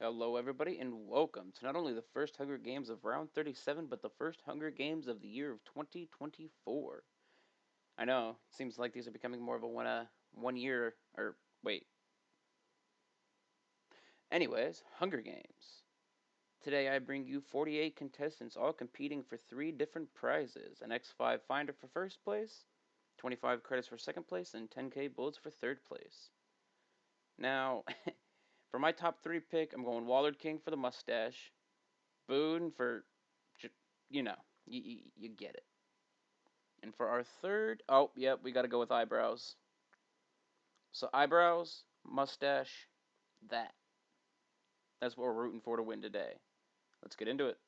Hello, everybody, and welcome to not only the first Hunger Games of round 37, but the first Hunger Games of the year of 2024. I know, it seems like these are becoming more of a one year, or wait. Anyways, Hunger Games. Today I bring you 48 contestants all competing for 3 different prizes an X5 Finder for first place, 25 credits for second place, and 10k bullets for third place. Now, for my top 3 pick, I'm going Wallard King for the mustache, Boone for you know, you get it. And for our third, oh, yep, we got to go with eyebrows. So eyebrows, mustache, that. That's what we're rooting for to win today. Let's get into it.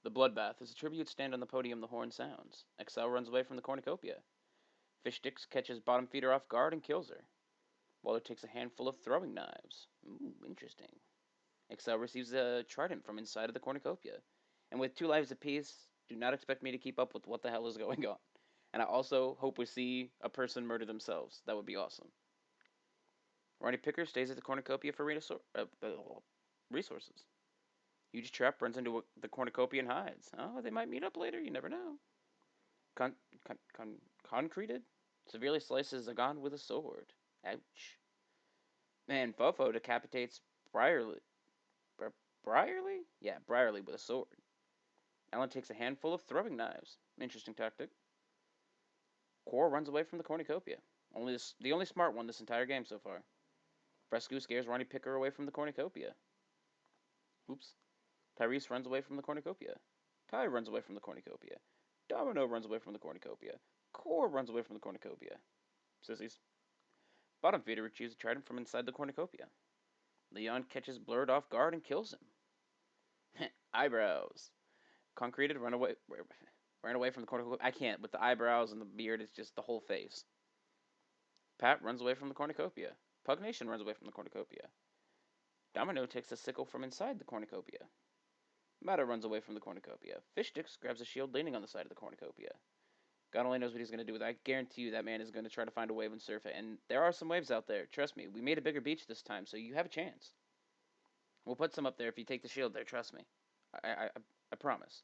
The bloodbath. As the tributes stand on the podium, the horn sounds. Excel runs away from the cornucopia. Fish Sticks catches bottom feeder off guard and kills her. Waller takes a handful of throwing knives. Ooh, interesting. Excel receives a trident from inside of the cornucopia. And with 2 lives apiece, do not expect me to keep up with what the hell is going on. And I also hope we see a person murder themselves. That would be awesome. Ronnie Picker stays at the cornucopia for resources. Huge Trap runs into the cornucopia and hides. Oh, they might meet up later. You never know. Concreted severely slices Zagan with a sword. Ouch. Man, Fofo decapitates Briarly. Briarly? Yeah, Briarly with a sword. Alan takes a handful of throwing knives. Interesting tactic. Core runs away from the cornucopia. The only smart one this entire game so far. Fresco scares Ronnie Picker away from the cornucopia. Oops. Tyrese runs away from the cornucopia. Ty runs away from the cornucopia. Domino runs away from the cornucopia. Core runs away from the cornucopia. Sissies. Bottom feeder retrieves a trident from inside the cornucopia. Leon catches Blurred off guard and kills him. Eyebrows. Concreted ran away from the cornucopia. I can't. With the eyebrows and the beard, it's just the whole face. Pat runs away from the cornucopia. Pugnation runs away from the cornucopia. Domino takes a sickle from inside the cornucopia. Matta runs away from the cornucopia. Fish Sticks grabs a shield leaning on the side of the cornucopia. God only knows what he's going to do with it. I guarantee you that man is going to try to find a wave and surf it. And there are some waves out there. Trust me. We made a bigger beach this time, so you have a chance. We'll put some up there if you take the shield there. Trust me. I promise.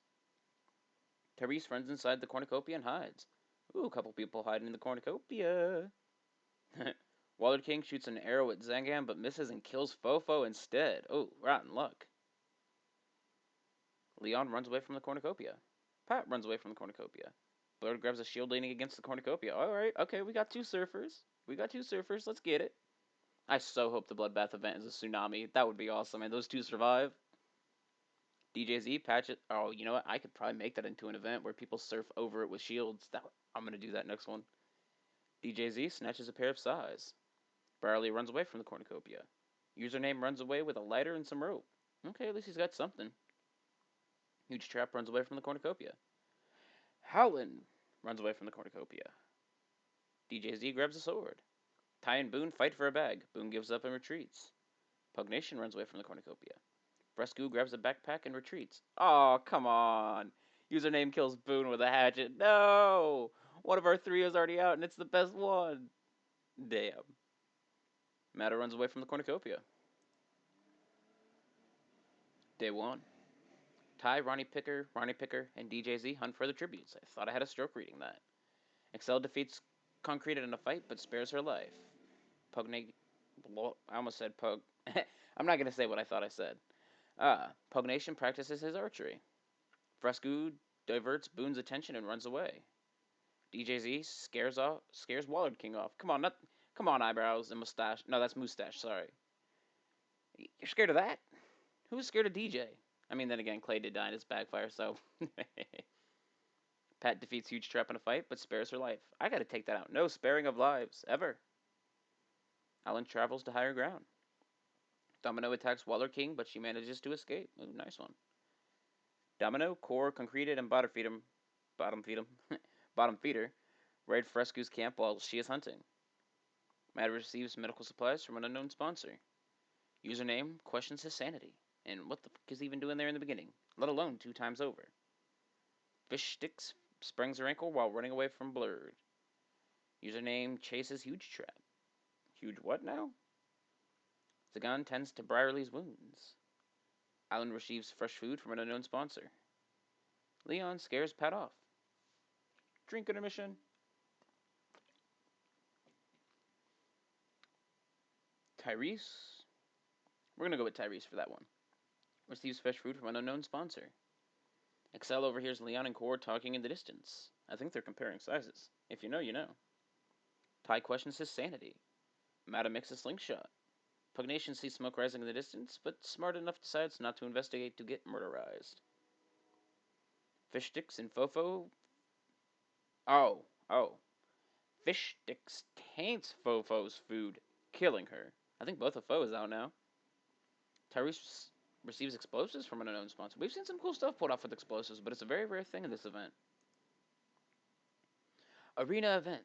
Therese runs inside the cornucopia and hides. Ooh, a couple people hiding in the cornucopia. Waller King shoots an arrow at Zangan but misses and kills Fofo instead. Oh, rotten luck. Leon runs away from the cornucopia. Pat runs away from the cornucopia. Blurred grabs a shield leaning against the cornucopia. Alright, okay, we got 2 surfers. Let's get it. I so hope the bloodbath event is a tsunami. That would be awesome, and those 2 survive. DJZ patches. Oh, you know what? I could probably make that into an event where people surf over it with shields. I'm going to do that next one. DJZ snatches a pair of sais. Barley runs away from the cornucopia. Username runs away with a lighter and some rope. Okay, at least he's got something. Huge Trap runs away from the cornucopia. Howlin runs away from the cornucopia. DJZ grabs a sword. Ty and Boone fight for a bag. Boone gives up and retreats. Pugnation runs away from the cornucopia. Fresco grabs a backpack and retreats. Oh, come on. Username kills Boone with a hatchet. No! One of our 3 is already out, and it's the best one. Damn. Matta runs away from the cornucopia. Day 1. Ty, Ronnie Picker, and DJZ hunt for the tributes. I thought I had a stroke reading that. Excel defeats Concreted in a fight, but spares her life. I almost said Pug. I'm not going to say what I thought I said. Pugnation practices his archery. Fresco diverts Boone's attention and runs away. DJZ scares Wallard King off. Come on, eyebrows and mustache. No, that's mustache. Sorry. You're scared of that? Who's scared of DJ? I mean, then again, Clay did die in his backfire, so. Pat defeats Huge Trap in a fight, but spares her life. I gotta take that out. No sparing of lives, ever. Alan travels to higher ground. Domino attacks Waller King, but she manages to escape. Ooh, nice one. Domino, Core, Concreted, and Bottom Feeder raid Fresco's camp while she is hunting. Matt receives medical supplies from an unknown sponsor. Username questions his sanity. And what the fuck is he even doing there in the beginning? Let alone 2 times over. Fish Sticks springs her ankle while running away from Blurred. Username chases Huge Trap. Huge what now? Zagan tends to Briarly's wounds. Alan receives fresh food from an unknown sponsor. Leon scares Pat off. Drink intermission. Tyrese. We're gonna go with Tyrese for that one. Receives fresh food from an unknown sponsor. Excel overhears Leon and Core talking in the distance. I think they're comparing sizes. If you know, you know. Ty questions his sanity. Mata makes a slingshot. Pugnation sees smoke rising in the distance, but smart enough decides not to investigate to get murderized. Fish sticks and Fofo. Oh. Fish sticks taints Fofo's food, killing her. I think both of Fo is out now. Tyrese receives explosives from an unknown sponsor. We've seen some cool stuff pulled off with explosives, but it's a very rare thing in this event. Arena event.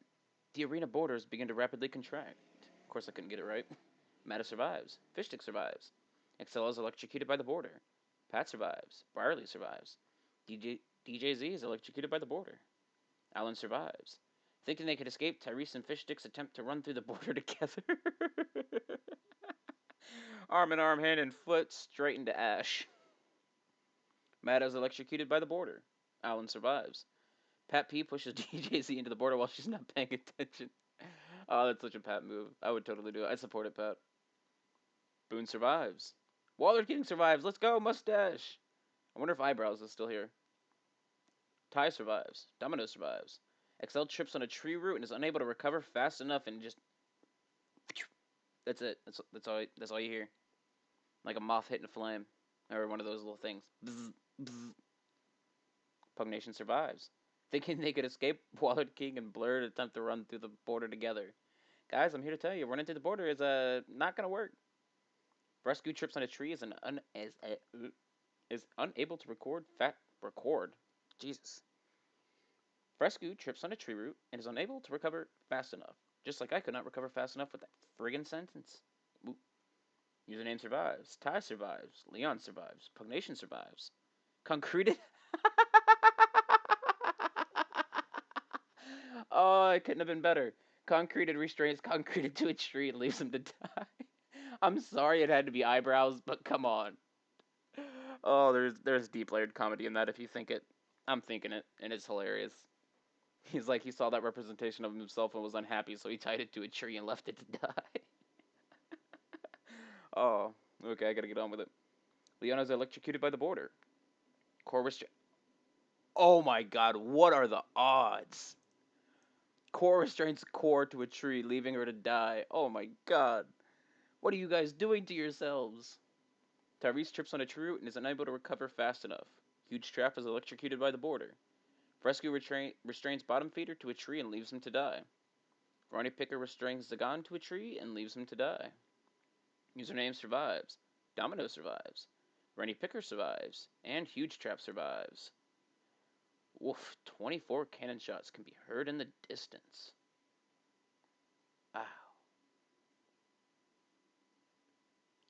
The arena borders begin to rapidly contract. Of course, I couldn't get it right. Mata survives. Fishstick survives. Excel is electrocuted by the border. Pat survives. Briarly survives. DJZ is electrocuted by the border. Alan survives. Thinking they could escape, Tyrese and Fishsticks attempt to run through the border together. Arm in arm, hand and foot, straight into ash. Mata is electrocuted by the border. Alan survives. Pat P pushes DJZ into the border while she's not paying attention. Oh, that's such a Pat move. I would totally do it. I support it, Pat. Boone survives. Waller King survives. Let's go, mustache. I wonder if Eyebrows is still here. Ty survives. Domino survives. Excel trips on a tree root and is unable to recover fast enough and just... That's it. That's all you hear. Like a moth hitting a flame. Or one of those little things. Bzz, bzz. Pugnation survives. Thinking they could escape, Waller King and Blurred attempt to run through the border together. Guys, I'm here to tell you, running through the border is not gonna work. Rescue trips on a tree is unable to record. Jesus. Rescue trips on a tree root and is unable to recover fast enough. Just like I could not recover fast enough with that friggin' sentence. Oop. Username survives. Ty survives. Leon survives. Pugnation survives. Concreted. Oh, it couldn't have been better. Concreted restrains Concreted to a tree and leaves him to die. I'm sorry it had to be Eyebrows, but come on. Oh, there's deep layered comedy in that if you think it. I'm thinking it, and it's hilarious. He's like, he saw that representation of himself and was unhappy, so he tied it to a tree and left it to die. Oh, okay, I gotta get on with it. Leona's electrocuted by the border. Core Oh my god, what are the odds? Core restrains Core to a tree, leaving her to die. Oh my god. What are you guys doing to yourselves? Tyrese trips on a tree root and is unable to recover fast enough. Huge Trap is electrocuted by the border. Rescue restrains Bottom Feeder to a tree and leaves him to die. Ronnie Picker restrains Zagan to a tree and leaves him to die. Username survives. Domino survives. Ronnie Picker survives. And Huge Trap survives. Woof, 24 cannon shots can be heard in the distance. Wow.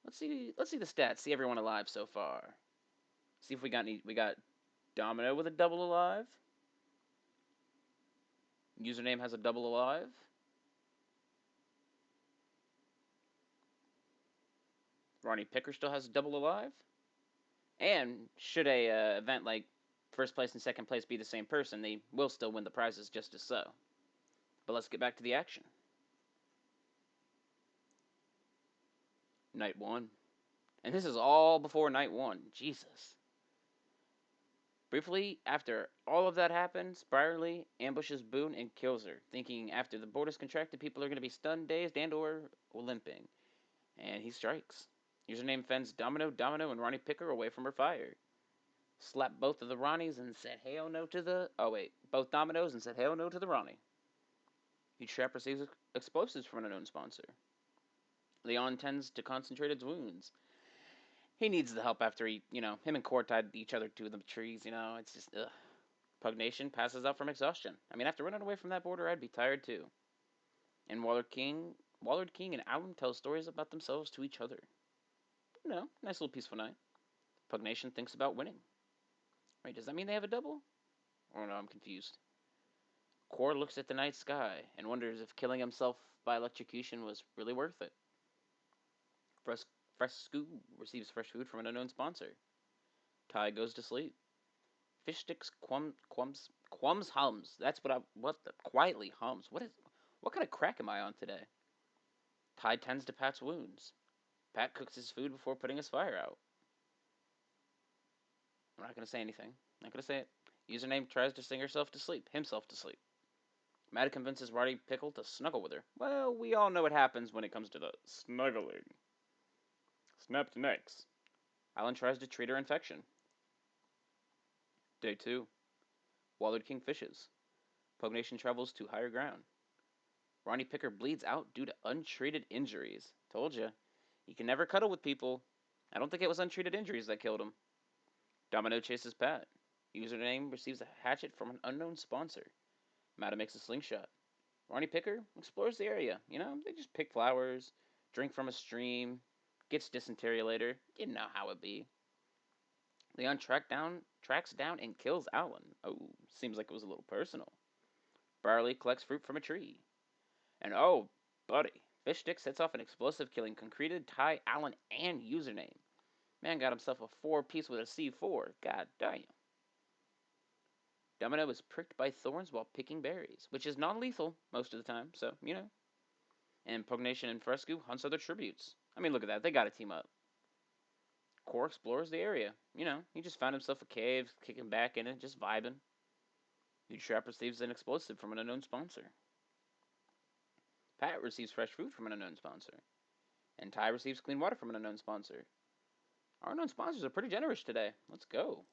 Let's see the stats. See everyone alive so far. See if we got Domino with a double alive. Username has a double alive. Ronnie Picker still has a double alive. And should a event like first place and second place be the same person, they will still win the prizes just as so. But let's get back to the action. Night 1. And this is all before night 1. Jesus. Briefly after all of that happens, Briarly ambushes Boone and kills her, thinking after the borders contracted, people are going to be stunned, dazed, and or limping. And he strikes. Username fends Domino, and Ronnie Picker away from her fire. Slapped both of the Ronnies and said hell no to the... Oh, wait. Both Dominoes and said hell no to the Ronnie. Each trap receives explosives from an unknown sponsor. Leon tends to concentrate its wounds. He needs the help after him and Core tied each other to the trees, it's just, ugh. Pugnation passes out from exhaustion. I mean, after running away from that border, I'd be tired too. And Wallard King and Alan tell stories about themselves to each other. Nice little peaceful night. Pugnation thinks about winning. Wait, does that mean they have a double? Oh no, I'm confused. Core looks at the night sky and wonders if killing himself by electrocution was really worth it. Fresco receives fresh food from an unknown sponsor. Ty goes to sleep. Fish sticks quums hums. That's what the quietly hums. What kind of crack am I on today? Ty tends to Pat's wounds. Pat cooks his food before putting his fire out. I'm not gonna say anything. Not gonna say it. Username tries to sing himself to sleep. Matt convinces Roddy Pickle to snuggle with her. Well, we all know what happens when it comes to the snuggling. Snapped necks. Alan tries to treat her infection. Day 2. Wallard King fishes. Pugnation travels to higher ground. Ronnie Picker bleeds out due to untreated injuries. Told ya. You can never cuddle with people. I don't think it was untreated injuries that killed him. Domino chases Pat. Username receives a hatchet from an unknown sponsor. Matta makes a slingshot. Ronnie Picker explores the area. They just pick flowers, drink from a stream, gets dysentery later. You know how it be. Leon tracks down and kills Alan. Oh, seems like it was a little personal. Barley collects fruit from a tree. And oh, buddy, Fish Stick sets off an explosive killing concreted Ty, Allen, and Username. Man got himself a 4-piece with a C4. God damn. Domino is pricked by thorns while picking berries, which is non-lethal most of the time, so. And Pugnation and Fresco hunts other tributes. I mean, look at that. They gotta team up. Core explores the area. He just found himself a cave, kicking back in it, just vibing. Huge Trap receives an explosive from an unknown sponsor. Pat receives fresh food from an unknown sponsor. And Ty receives clean water from an unknown sponsor. Our unknown sponsors are pretty generous today. Let's go.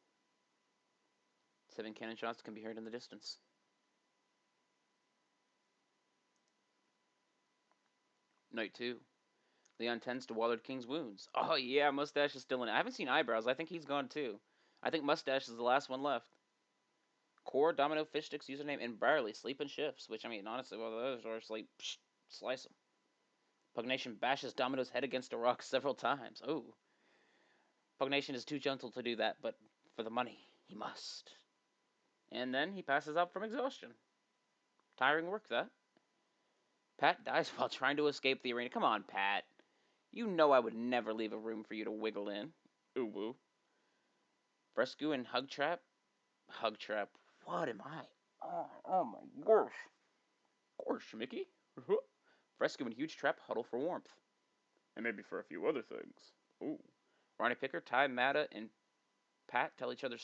7 cannon shots can be heard in the distance. Night 2. Leon tends to Wallard King's wounds. Oh yeah, Mustache is still in it. I haven't seen Eyebrows. I think he's gone too. I think Mustache is the last one left. Core, Domino, Fish Sticks, Username, and Barley sleep in shifts, which, I mean, honestly, well, those are sleep. Slice them. Pugnation bashes Domino's head against a rock several times. Oh. Pugnation is too gentle to do that, but for the money, he must. And then he passes out from exhaustion. Tiring work, that. Pat dies while trying to escape the arena. Come on, Pat. You know I would never leave a room for you to wiggle in. Ooh woo. Fresco and Hug Trap. What am I? Oh my gosh. Gosh, Mickey. Fresco and Huge Trap huddle for warmth. And maybe for a few other things. Ooh. Ronnie Picker, Ty, Matta, and Pat tell each other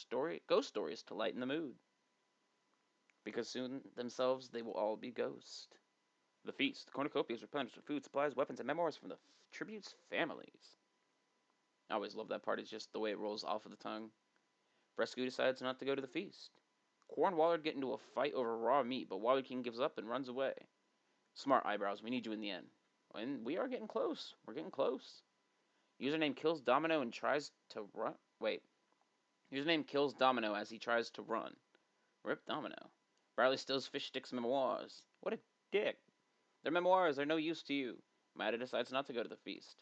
ghost stories to lighten the mood. Because soon themselves they will all be ghosts. The feast. The cornucopia is replenished with food, supplies, weapons, and memoirs from the tribute's families. I always love that part. It's just the way it rolls off of the tongue. Fresco decides not to go to the feast. Core and Wallard get into a fight over raw meat, but Wallard King gives up and runs away. Smart, Eyebrows. We need you in the end. And we are getting close. We're getting close. Username kills Domino and tries to run. Wait. Username kills Domino as he tries to run. Rip Domino. Barley steals Fish Stick's memoirs. What a dick. Their memoirs are no use to you. Matta decides not to go to the feast.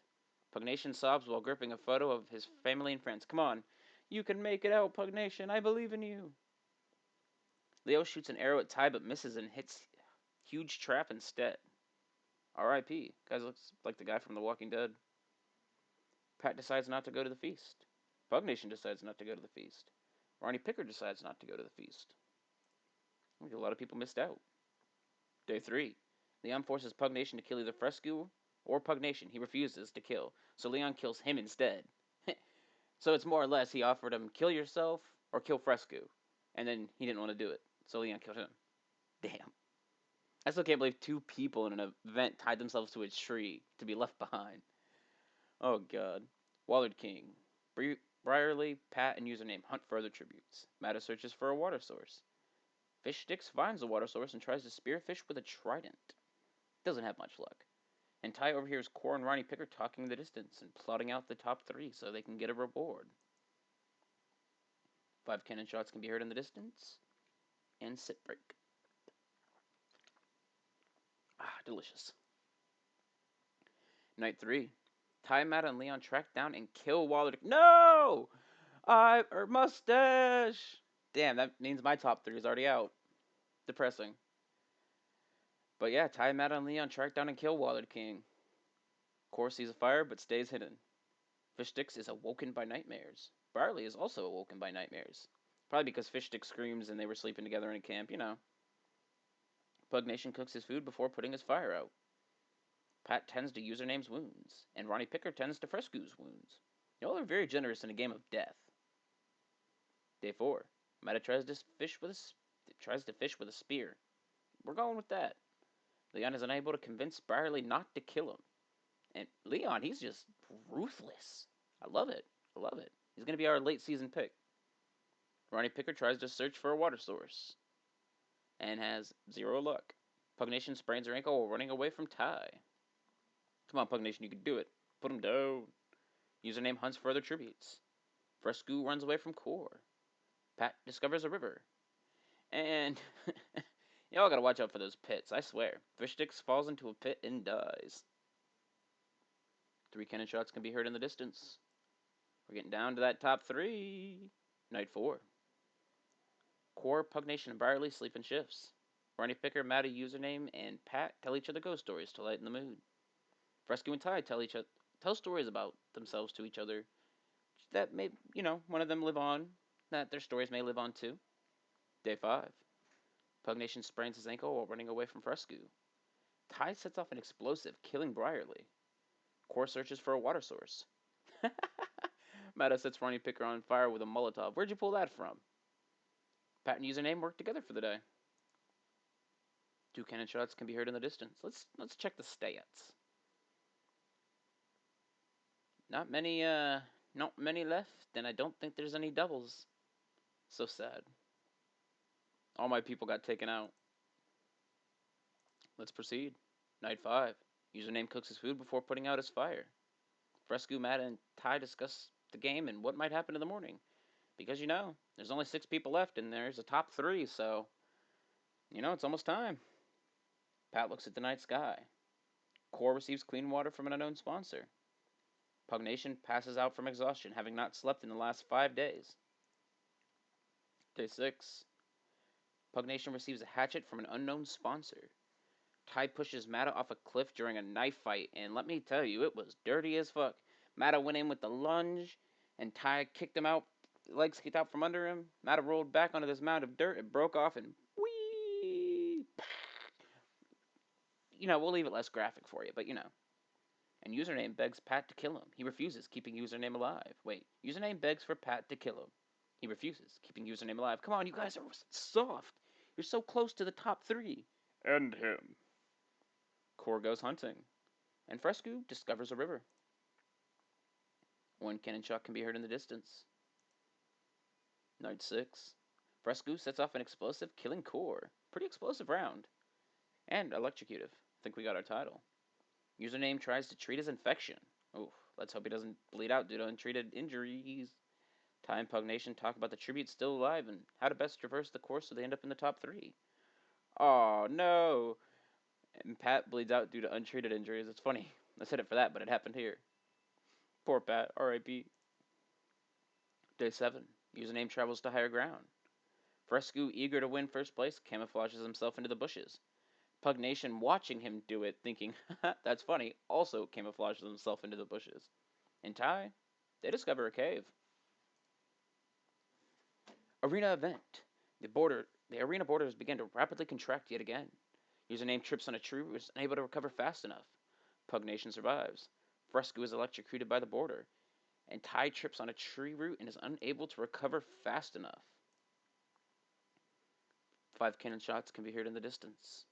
Pugnation sobs while gripping a photo of his family and friends. Come on. You can make it out, Pugnation. I believe in you. Leo shoots an arrow at Ty but misses and hits Huge Trap instead. R.I.P. Guy looks like the guy from The Walking Dead. Pat decides not to go to the feast. Pugnation decides not to go to the feast. Ronnie Picker decides not to go to the feast. I think a lot of people missed out. Day 3. Leon forces Pugnation to kill either Fresco or Pugnation. He refuses to kill, so Leon kills him instead. So it's more or less he offered him kill yourself or kill Fresco, and then he didn't want to do it, so Leon killed him. Damn. I still can't believe 2 people in an event tied themselves to a tree to be left behind. Oh god. Wallard King. Briarly, Pat, and Username hunt further tributes. Matta searches for a water source. Fish Sticks finds a water source and tries to spearfish with a trident. Doesn't have much luck. And Ty overhears Core and Ronnie Picker talking in the distance and plotting out the top 3 so they can get a reward. 5 cannon shots can be heard in the distance. And sit break. Ah, delicious. Night 3. Ty, Matta, and Leon track down and kill Wallard. No! Mustache! Damn, that means my top 3 is already out. Depressing. But yeah, Ty, Matta, and Leon track down and kill Wallard King. Core sees a fire but stays hidden. Fishsticks is awoken by nightmares. Barley is also awoken by nightmares. Probably because Fishstick screams and they were sleeping together in a camp, you know. Pug Nation cooks his food before putting his fire out. Pat tends to Username's wounds, and Ronnie Picker tends to Frescue's wounds. Y'all are very generous in a game of death. Day 4. Meta tries to fish with a spear. We're going with that. Leon is unable to convince Barley not to kill him. And Leon, he's just ruthless. I love it. He's going to be our late season pick. Ronnie Picker tries to search for a water source and has 0 luck. Pugnation sprains her ankle while running away from Ty. Come on, Pugnation, you can do it. Put him down. Username hunts for other tributes. Frescu runs away from Core. Pat discovers a river. And y'all gotta watch out for those pits, I swear. Fishsticks falls into a pit and dies. 3 cannon shots can be heard in the distance. We're getting down to that top 3. Night 4. Core, Pugnation, and Barley sleep in shifts. Ronnie Picker, Matty, Username, and Pat tell each other ghost stories to lighten the mood. Frescu and Ty tell stories about themselves to each other that may, one of them live on, that their stories may live on too. Day 5. Pugnation sprains his ankle while running away from Frescu. Ty sets off an explosive, killing Briarly. Core searches for a water source. Mata sets Ronnie Picker on fire with a Molotov. Where'd you pull that from? Pat and Username work together for the day. 2 cannon shots can be heard in the distance. Let's check the stats. Not many left, and I don't think there's any doubles. So sad. All my people got taken out. Let's proceed. Night 5. Username cooks his food before putting out his fire. Frescu, Matt, and Ty discuss the game and what might happen in the morning. Because, there's only 6 people left, and there's a top 3, so, it's almost time. Pat looks at the night sky. Core receives clean water from an unknown sponsor. Pugnation passes out from exhaustion, having not slept in the last 5 days. Day 6. Pugnation receives a hatchet from an unknown sponsor. Ty pushes Mata off a cliff during a knife fight, and let me tell you, it was dirty as fuck. Mata went in with the lunge, and Ty kicked him out, legs kicked out from under him. Mata rolled back onto this mound of dirt, it broke off, and whee! We'll leave it less graphic for you, but And Username begs Pat to kill him. He refuses, keeping Username alive. Wait, Username begs for Pat to kill him. He refuses, keeping Username alive. Come on, you guys are soft. You're so close to the top 3. End him. Core goes hunting, and Frescu discovers a river. 1 cannon shot can be heard in the distance. Night 6. Frescu sets off an explosive, killing Core. Pretty explosive round. And electrocutive. Think we got our title. Username tries to treat his infection. Oof, let's hope he doesn't bleed out due to untreated injuries. Ty and Pugnation talk about the tributes still alive and how to best traverse the course so they end up in the top 3. Oh no! And Pat bleeds out due to untreated injuries. It's funny. I said it for that, but it happened here. Poor Pat. R.I.P. Day 7. Username travels to higher ground. Frescu, eager to win first place, camouflages himself into the bushes. Pugnation, watching him do it, thinking, that's funny, also camouflages himself into the bushes. In Ty, they discover a cave. Arena event. The arena borders begin to rapidly contract yet again. Username trips on a tree and is unable to recover fast enough. Pugnation survives. Frescu is electrocuted by the border, and Ty trips on a tree root and is unable to recover fast enough. 5 cannon shots can be heard in the distance.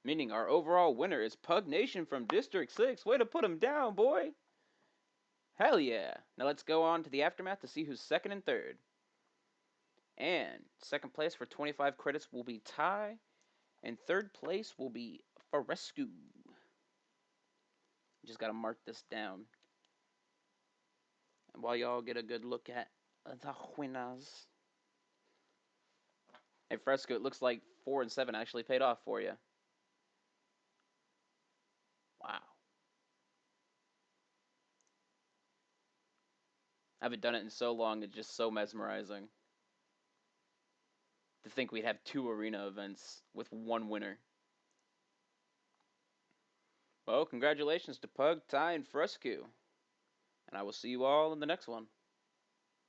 Meaning our overall winner is Pugnation from District 6. Way to put him down, boy! Hell yeah! Now let's go on to the aftermath to see who's second and third. And second place for 25 credits will be Ty, and third place will be Frescu. Just gotta mark this down. And while y'all get a good look at the winners. Hey Fresco, it looks like 4 and 7 actually paid off for you. Wow. I haven't done it in so long, it's just so mesmerizing. To think we'd have 2 arena events with 1 winner. Well, congratulations to Pug, Ty, and Frescu. And I will see you all in the next one.